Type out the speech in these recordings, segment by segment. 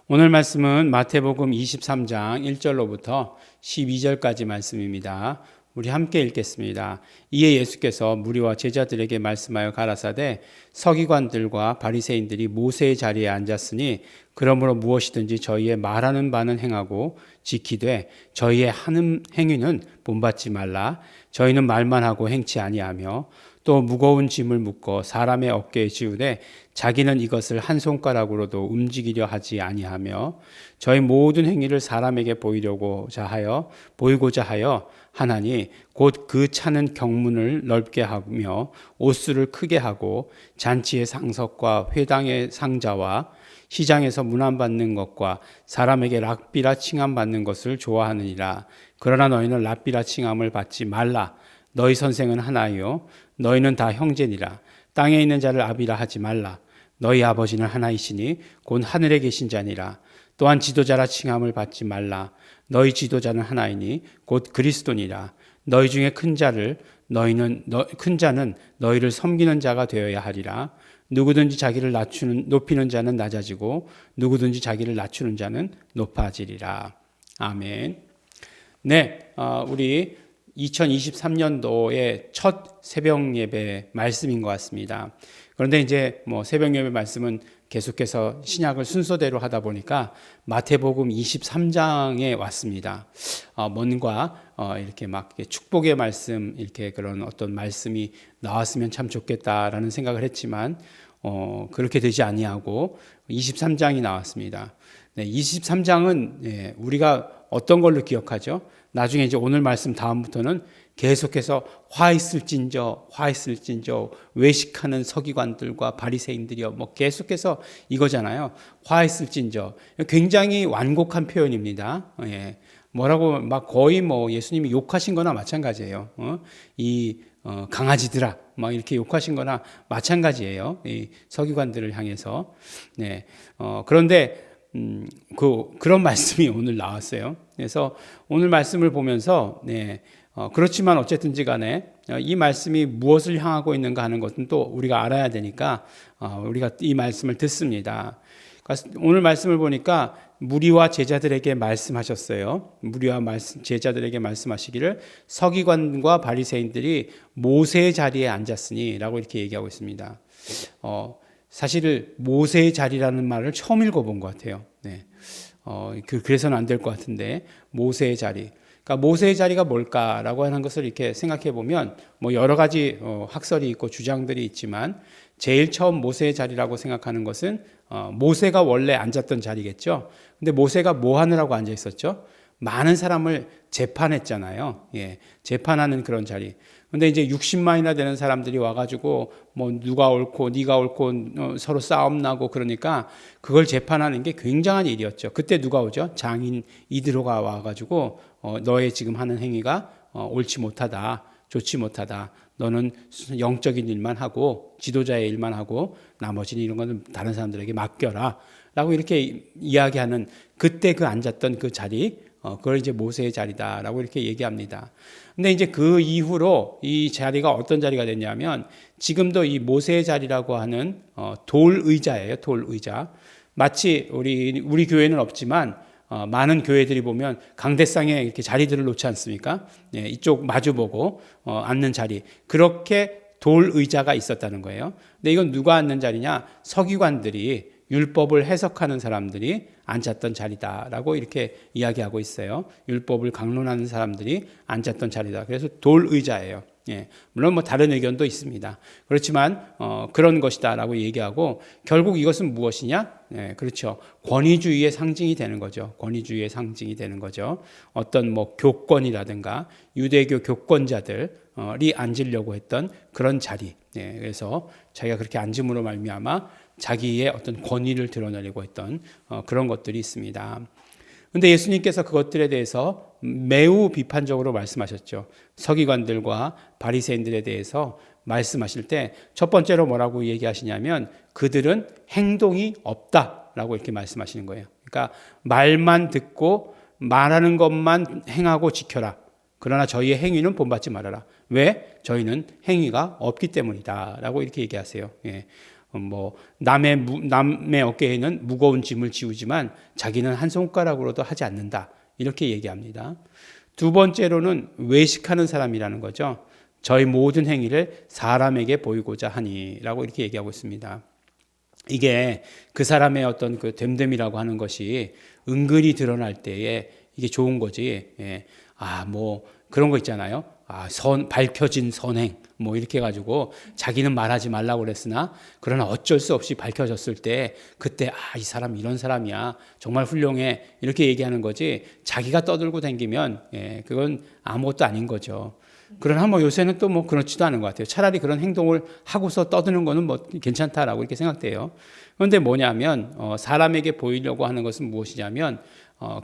오늘 말씀은 마태복음 23장 1절로부터 12절까지 말씀입니다. 우리 함께 읽겠습니다. 이에 예수께서 무리와 제자들에게 말씀하여 가라사대 서기관들과 바리새인들이 모세의 자리에 앉았으니 그러므로 무엇이든지 저희의 말하는 바는 행하고 지키되 저희의 하는 행위는 본받지 말라. 저희는 말만 하고 행치 아니하며 또 무거운 짐을 묶어 사람의 어깨에 지우되 자기는 이것을 한 손가락으로도 움직이려 하지 아니하며 저희 모든 행위를 사람에게 보이고자 하여 하나니 곧 그 차는 경문을 넓게 하며 옷수를 크게 하고 잔치의 상석과 회당의 상자와 시장에서 문안받는 것과 사람에게 랍비라 칭함받는 것을 좋아하느니라. 그러나 너희는 랍비라 칭함을 받지 말라. 너희 선생은 하나요 너희는 다 형제니라. 땅에 있는 자를 아비라 하지 말라. 너희 아버지는 하나이시니 곧 하늘에 계신 자니라. 또한 지도자라 칭함을 받지 말라. 너희 지도자는 하나이니 곧 그리스도니라. 너희 중에 큰 자는 너희를 섬기는 자가 되어야 하리라. 누구든지 자기를 높이는 자는 낮아지고 누구든지 자기를 낮추는 자는 높아지리라. 아멘. 네, 우리 2023년도의 첫 새벽 예배 말씀인 것 같습니다. 그런데 이제 새벽 예배 말씀은 계속해서 신약을 순서대로 하다 보니까 마태복음 23장에 왔습니다. 뭔가 이렇게 막 축복의 말씀, 이렇게 그런 어떤 말씀이 나왔으면 참 좋겠다라는 생각을 했지만 그렇게 되지 아니하고 23장이 나왔습니다. 네, 23장은 우리가 어떤 걸로 기억하죠? 나중에 이제 오늘 말씀 다음부터는 계속해서 화 있을진저 외식하는 서기관들과 바리새인들이여 계속해서 이거잖아요. 화 있을진저 굉장히 완곡한 표현입니다. 예. 뭐라고 막 거의 예수님이 욕하신 거나 마찬가지예요. 강아지들아 막 이렇게 욕하신 거나 마찬가지예요. 이 서기관들을 향해서. 네. 그런데 그런 말씀이 오늘 나왔어요. 그래서 오늘 말씀을 보면서 그렇지만 어쨌든지 간에 이 말씀이 무엇을 향하고 있는가 하는 것은 또 우리가 알아야 되니까 우리가 이 말씀을 듣습니다. 오늘 말씀을 보니까 무리와 제자들에게 말씀하셨어요. 제자들에게 말씀하시기를 서기관과 바리새인들이 모세의 자리에 앉았으니 라고 이렇게 얘기하고 있습니다. 사실 모세의 자리라는 말을 처음 읽어본 것 같아요. 네. 그래서는 안 될 것 같은데 모세의 자리. 그러니까 모세의 자리가 뭘까라고 하는 것을 이렇게 생각해 보면 여러 가지 학설이 있고 주장들이 있지만 제일 처음 모세의 자리라고 생각하는 것은 모세가 원래 앉았던 자리겠죠. 근데 모세가 뭐 하느라고 앉아 있었죠? 많은 사람을 재판했잖아요. 예, 재판하는 그런 자리. 근데 이제 60만이나 되는 사람들이 와가지고 누가 옳고 네가 옳고 서로 싸움 나고 그러니까 그걸 재판하는 게 굉장한 일이었죠. 그때 누가 오죠? 장인 이드로가 와가지고 너의 지금 하는 행위가 옳지 못하다, 좋지 못하다. 너는 영적인 일만 하고 지도자의 일만 하고 나머지는 이런 거는 다른 사람들에게 맡겨라. 라고 이렇게 이야기하는 그때 그 앉았던 그 자리, 그걸 이제 모세의 자리다라고 이렇게 얘기합니다. 근데 이제 그 이후로 이 자리가 어떤 자리가 됐냐면 지금도 이 모세의 자리라고 하는 돌 의자예요. 돌 의자. 마치 우리 교회는 없지만 많은 교회들이 보면 강대상에 이렇게 자리들을 놓지 않습니까? 예, 이쪽 마주보고 앉는 자리. 그렇게 돌 의자가 있었다는 거예요. 근데 이건 누가 앉는 자리냐? 서기관들이 율법을 해석하는 사람들이 앉았던 자리다라고 이렇게 이야기하고 있어요. 율법을 강론하는 사람들이 앉았던 자리다. 그래서 돌 의자예요. 예, 물론 다른 의견도 있습니다. 그렇지만 그런 것이다라고 얘기하고 결국 이것은 무엇이냐? 예, 그렇죠. 권위주의의 상징이 되는 거죠. 권위주의의 상징이 되는 거죠. 어떤 교권이라든가 유대교 교권자들이 앉으려고 했던 그런 자리. 예, 그래서 자기가 그렇게 앉음으로 말미암아 자기의 어떤 권위를 드러내려고 했던 그런 것들이 있습니다. 그런데 예수님께서 그것들에 대해서 매우 비판적으로 말씀하셨죠. 서기관들과 바리새인들에 대해서 말씀하실 때 첫 번째로 뭐라고 얘기하시냐면 그들은 행동이 없다라고 이렇게 말씀하시는 거예요. 그러니까 말만 듣고 말하는 것만 행하고 지켜라. 그러나 저희의 행위는 본받지 말아라. 왜? 저희는 행위가 없기 때문이다 라고 이렇게 얘기하세요. 예. 뭐 남의 어깨에는 무거운 짐을 지우지만 자기는 한 손가락으로도 하지 않는다. 이렇게 얘기합니다. 두 번째로는 외식하는 사람이라는 거죠. 저희 모든 행위를 사람에게 보이고자 하니라고 이렇게 얘기하고 있습니다. 이게 그 사람의 어떤 그 됨됨이라고 하는 것이 은근히 드러날 때에 이게 좋은 거지. 예. 뭐 그런 거 있잖아요. 밝혀진 선행 뭐 이렇게 해가지고 자기는 말하지 말라고 그랬으나 그러나 어쩔 수 없이 밝혀졌을 때 그때 이 사람 이런 사람이야 정말 훌륭해 이렇게 얘기하는 거지. 자기가 떠들고 다니면 그건 아무것도 아닌 거죠. 그러나 뭐 요새는 또 뭐 그렇지도 않은 것 같아요. 차라리 그런 행동을 하고서 떠드는 거는 뭐 괜찮다라고 이렇게 생각돼요. 그런데 뭐냐면 사람에게 보이려고 하는 것은 무엇이냐면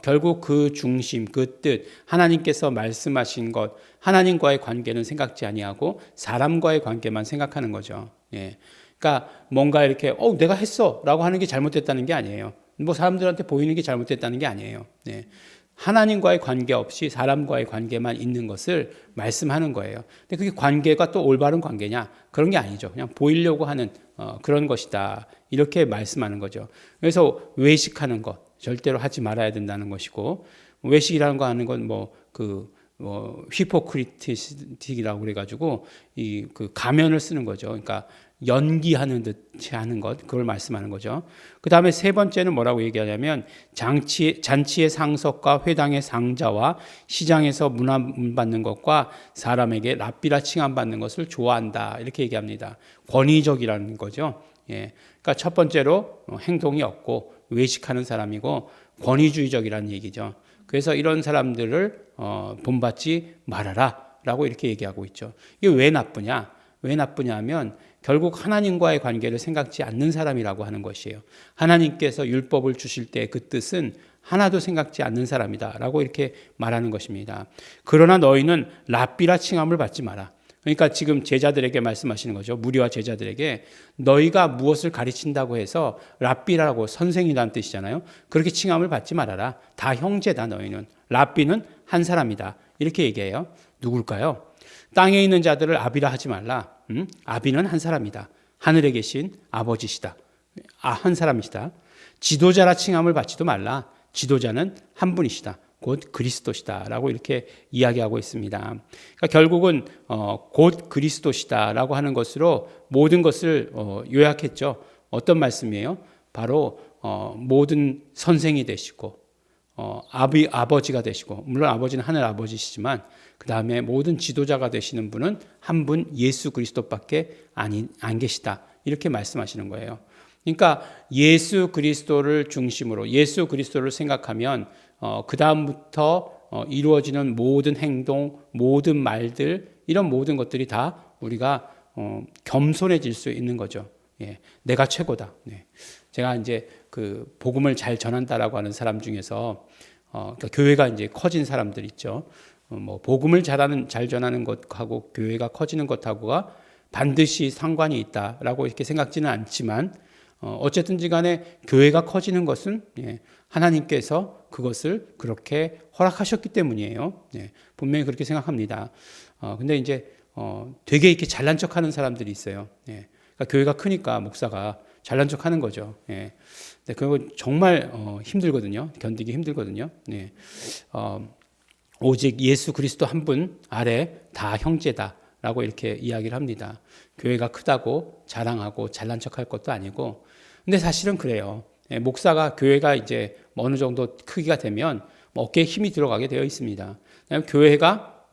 결국 그 중심, 그 뜻, 하나님께서 말씀하신 것, 하나님과의 관계는 생각지 아니하고 사람과의 관계만 생각하는 거죠. 예. 그러니까 뭔가 이렇게 내가 했어라고 하는 게 잘못됐다는 게 아니에요. 뭐 사람들한테 보이는 게 잘못됐다는 게 아니에요. 예. 하나님과의 관계 없이 사람과의 관계만 있는 것을 말씀하는 거예요. 근데 그게 관계가 또 올바른 관계냐? 그런 게 아니죠. 그냥 보이려고 하는 그런 것이다. 이렇게 말씀하는 거죠. 그래서 외식하는 것 절대로 하지 말아야 된다는 것이고, 외식이라는 거 하는 건 히포크리틱이라고 그래가지고 그 가면을 쓰는 거죠. 그러니까 연기하는 듯이 하는 것, 그걸 말씀하는 거죠. 그 다음에 세 번째는 뭐라고 얘기하냐면 잔치의 상석과 회당의 상자와 시장에서 문안 받는 것과 사람에게 랍비라 칭함받는 것을 좋아한다. 이렇게 얘기합니다. 권위적이라는 거죠. 예. 그러니까 첫 번째로 행동이 없고 외식하는 사람이고 권위주의적이라는 얘기죠. 그래서 이런 사람들을 본받지 말아라 라고 이렇게 얘기하고 있죠. 이게 왜 나쁘냐? 왜 나쁘냐면 결국 하나님과의 관계를 생각지 않는 사람이라고 하는 것이에요. 하나님께서 율법을 주실 때 그 뜻은 하나도 생각지 않는 사람이다 라고 이렇게 말하는 것입니다. 그러나 너희는 랍비라 칭함을 받지 마라. 그러니까 지금 제자들에게 말씀하시는 거죠. 무리와 제자들에게 너희가 무엇을 가르친다고 해서 랍비라고 선생이라는 뜻이잖아요. 그렇게 칭함을 받지 말아라. 다 형제다 너희는. 랍비는 한 사람이다. 이렇게 얘기해요. 누굴까요? 땅에 있는 자들을 아비라 하지 말라. 아비는 한 사람이다. 하늘에 계신 아버지시다. 한 사람이시다. 지도자라 칭함을 받지도 말라. 지도자는 한 분이시다. 곧 그리스도시다라고 이렇게 이야기하고 있습니다. 그러니까 결국은 곧 그리스도시다라고 하는 것으로 모든 것을 요약했죠. 어떤 말씀이에요? 바로 모든 선생이 되시고 아버지가 되시고, 물론 아버지는 하늘 아버지시지만 그 다음에 모든 지도자가 되시는 분은 한 분 예수 그리스도밖에 안 계시다. 이렇게 말씀하시는 거예요. 그러니까 예수 그리스도를 중심으로 예수 그리스도를 생각하면 그 다음부터 이루어지는 모든 행동, 모든 말들, 이런 모든 것들이 다 우리가 겸손해질 수 있는 거죠. 예, 내가 최고다. 네. 제가 이제 그 복음을 잘 전한다라고 하는 사람 중에서 그러니까 교회가 이제 커진 사람들 있죠. 복음을 잘 전하는 것하고 교회가 커지는 것하고가 반드시 상관이 있다라고 이렇게 생각지는 않지만 어쨌든지 간에 교회가 커지는 것은 하나님께서 그것을 그렇게 허락하셨기 때문이에요. 분명히 그렇게 생각합니다. 근데 이제 되게 이렇게 잘난 척하는 사람들이 있어요. 그러니까 교회가 크니까 목사가 잘난 척하는 거죠. 근데 그거 정말 힘들거든요. 견디기 힘들거든요. 오직 예수 그리스도 한 분 아래 다 형제다라고 이렇게 이야기를 합니다. 교회가 크다고 자랑하고 잘난 척할 것도 아니고, 근데 사실은 그래요. 목사가 교회가 이제 어느 정도 크기가 되면 어깨에 힘이 들어가게 되어 있습니다. 교회가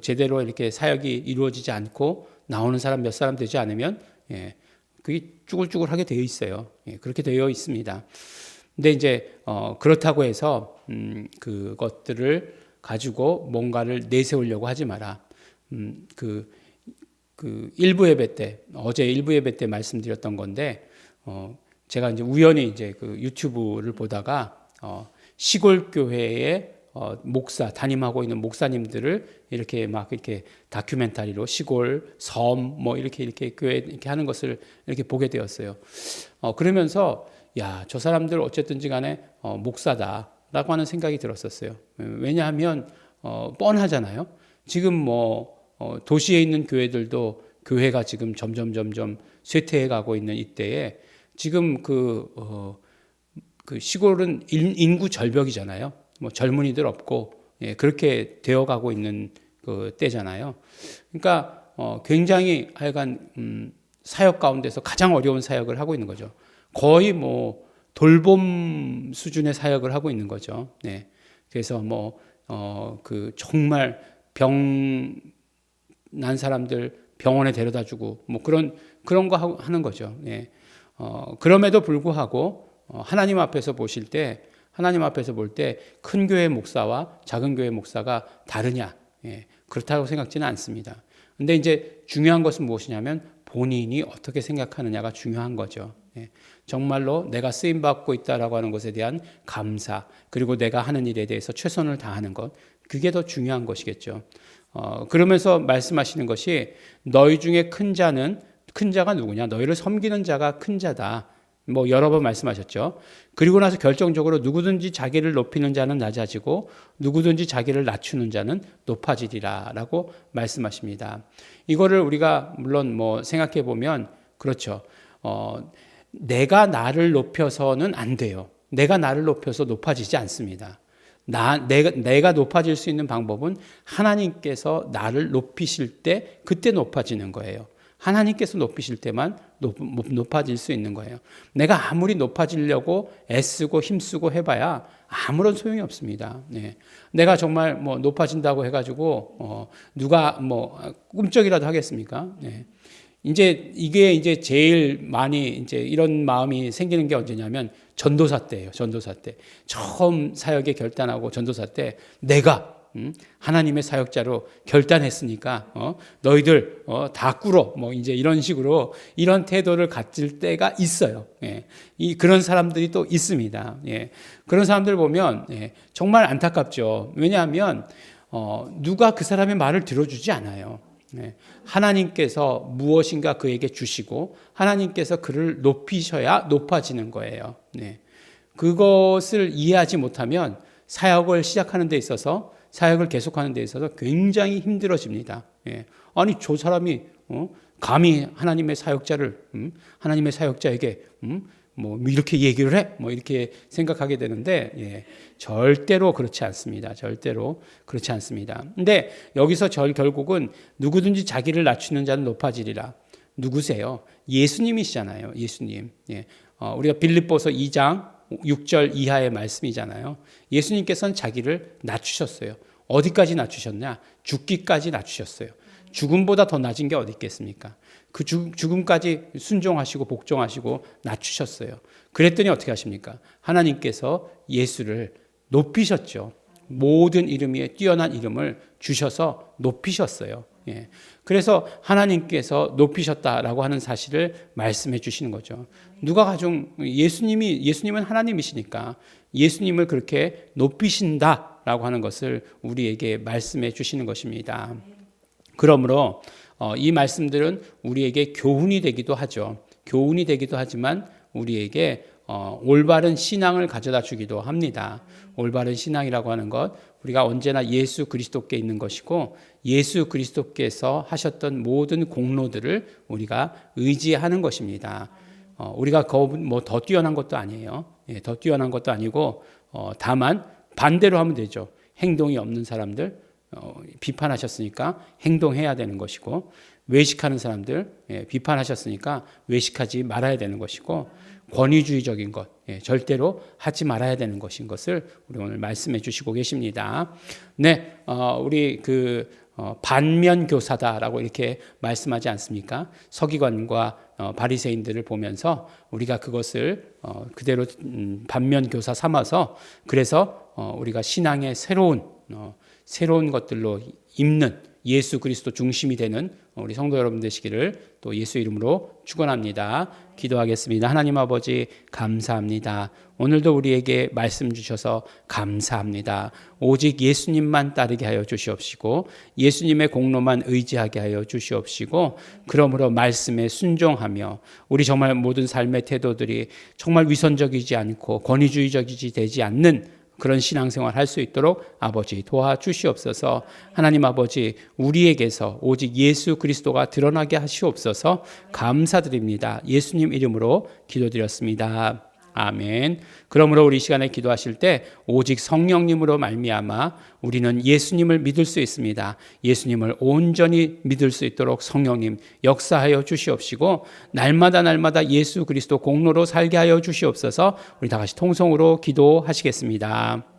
제대로 이렇게 사역이 이루어지지 않고 나오는 사람 몇 사람 되지 않으면 그게 쭈글쭈글하게 되어 있어요. 그렇게 되어 있습니다. 근데 이제 그렇다고 해서 그것들을 가지고 뭔가를 내세우려고 하지 마라. 그 일부 예배 때, 어제 일부 예배 때 말씀드렸던 건데, 제가 이제 우연히 이제 그 유튜브를 보다가 시골 교회의 담임하고 있는 목사님들을 이렇게 막 이렇게 다큐멘터리로 시골 섬 이렇게 교회 이렇게 하는 것을 이렇게 보게 되었어요. 그러면서 저 사람들 어쨌든지 간에 목사다라고 하는 생각이 들었었어요. 왜냐하면 뻔하잖아요. 지금 도시에 있는 교회들도 교회가 지금 점점 쇠퇴해 가고 있는 이때에 지금 그 시골은 인구 절벽이잖아요. 뭐 젊은이들 없고 그렇게 되어 가고 있는 그 때잖아요. 그러니까 굉장히 하여간 사역 가운데서 가장 어려운 사역을 하고 있는 거죠. 거의 뭐 돌봄 수준의 사역을 하고 있는 거죠. 네. 그래서 그 정말 병 난 사람들 병원에 데려다 주고 뭐 그런 거 하는 거죠. 네. 그럼에도 불구하고 하나님 앞에서 볼 때 큰 교회 목사와 작은 교회 목사가 다르냐? 그렇다고 생각지는 않습니다. 근데 이제 중요한 것은 무엇이냐면 본인이 어떻게 생각하느냐가 중요한 거죠. 정말로 내가 쓰임 받고 있다라고 하는 것에 대한 감사, 그리고 내가 하는 일에 대해서 최선을 다하는 것, 그게 더 중요한 것이겠죠. 그러면서 말씀하시는 것이 너희 중에 큰 자가 누구냐? 너희를 섬기는 자가 큰 자다. 뭐 여러 번 말씀하셨죠. 그리고 나서 결정적으로 누구든지 자기를 높이는 자는 낮아지고 누구든지 자기를 낮추는 자는 높아지리라라고 말씀하십니다. 이거를 우리가 물론 뭐 생각해 보면 그렇죠. 내가 나를 높여서는 안 돼요. 내가 나를 높여서 높아지지 않습니다. 내가 높아질 수 있는 방법은 하나님께서 나를 높이실 때 그때 높아지는 거예요. 하나님께서 높이실 때만 높아질 수 있는 거예요. 내가 아무리 높아지려고 애쓰고 힘쓰고 해봐야 아무런 소용이 없습니다. 내가 정말 뭐 높아진다고 해가지고 누가 뭐 꿈쩍이라도 하겠습니까? 이게 이제 제일 많이 이제 이런 마음이 생기는 게 언제냐면 전도사 때예요. 전도사 때 처음 사역에 결단하고 전도사 때 내가 하나님의 사역자로 결단했으니까 너희들 다 꿇어 뭐 이제 이런 식으로 이런 태도를 가질 때가 있어요. 그런 사람들이 또 있습니다. 그런 사람들 보면 정말 안타깝죠. 왜냐하면 누가 그 사람의 말을 들어주지 않아요. 하나님께서 무엇인가 그에게 주시고 하나님께서 그를 높이셔야 높아지는 거예요. 그것을 이해하지 못하면 사역을 시작하는 데 있어서 사역을 계속하는 데 있어서 굉장히 힘들어집니다. 아니 저 사람이 감히 하나님의 사역자를 하나님의 사역자에게 뭐 이렇게 얘기를 해? 뭐 이렇게 생각하게 되는데 절대로 그렇지 않습니다. 절대로 그렇지 않습니다. 근데 여기서 결국은 누구든지 자기를 낮추는 자는 높아지리라. 누구세요? 예수님이시잖아요. 예수님. 우리가 빌립보서 2장 6절 이하의 말씀이잖아요. 예수님께서는 자기를 낮추셨어요. 어디까지 낮추셨냐? 죽기까지 낮추셨어요. 죽음보다 더 낮은 게 어디 있겠습니까? 그 죽음까지 순종하시고 복종하시고 낮추셨어요. 그랬더니 어떻게 하십니까? 하나님께서 예수를 높이셨죠. 모든 이름 위에 뛰어난 이름을 주셔서 높이셨어요. 그래서 하나님께서 높이셨다라고 하는 사실을 말씀해 주시는 거죠. 누가 가정 예수님은 하나님이시니까 예수님을 그렇게 높이신다라고 하는 것을 우리에게 말씀해 주시는 것입니다. 그러므로 이 말씀들은 우리에게 교훈이 되기도 하죠. 교훈이 되기도 하지만 우리에게 올바른 신앙을 가져다 주기도 합니다. 올바른 신앙이라고 하는 것, 우리가 언제나 예수 그리스도께 있는 것이고 예수 그리스도께서 하셨던 모든 공로들을 우리가 의지하는 것입니다. 우리가 뭐 더 뛰어난 것도 아니에요. 더 뛰어난 것도 아니고 다만 반대로 하면 되죠. 행동이 없는 사람들 비판하셨으니까 행동해야 되는 것이고 외식하는 사람들 비판하셨으니까 외식하지 말아야 되는 것이고 권위주의적인 것 절대로 하지 말아야 되는 것인 것을 우리 오늘 말씀해 주시고 계십니다. 우리 반면 교사다라고 이렇게 말씀하지 않습니까? 서기관과 바리새인들을 보면서 우리가 그것을 그대로 반면 교사 삼아서 그래서 우리가 신앙의 새로운 것들로 입는 예수 그리스도 중심이 되는 우리 성도 여러분 되시기를 또 예수 이름으로 축원합니다. 기도하겠습니다. 하나님 아버지 감사합니다. 오늘도 우리에게 말씀 주셔서 감사합니다. 오직 예수님만 따르게 하여 주시옵시고 예수님의 공로만 의지하게 하여 주시옵시고 그러므로 말씀에 순종하며 우리 정말 모든 삶의 태도들이 정말 위선적이지 않고 권위주의적이지 되지 않는 그런 신앙생활 할 수 있도록 아버지 도와주시옵소서. 하나님 아버지, 우리에게서 오직 예수 그리스도가 드러나게 하시옵소서. 감사드립니다. 예수님 이름으로 기도드렸습니다. 아멘. 그러므로 우리 시간에 기도하실 때 오직 성령님으로 말미암아 우리는 예수님을 믿을 수 있습니다. 예수님을 온전히 믿을 수 있도록 성령님 역사하여 주시옵시고 날마다 예수 그리스도 공로로 살게 하여 주시옵소서. 우리 다 같이 통성으로 기도하시겠습니다.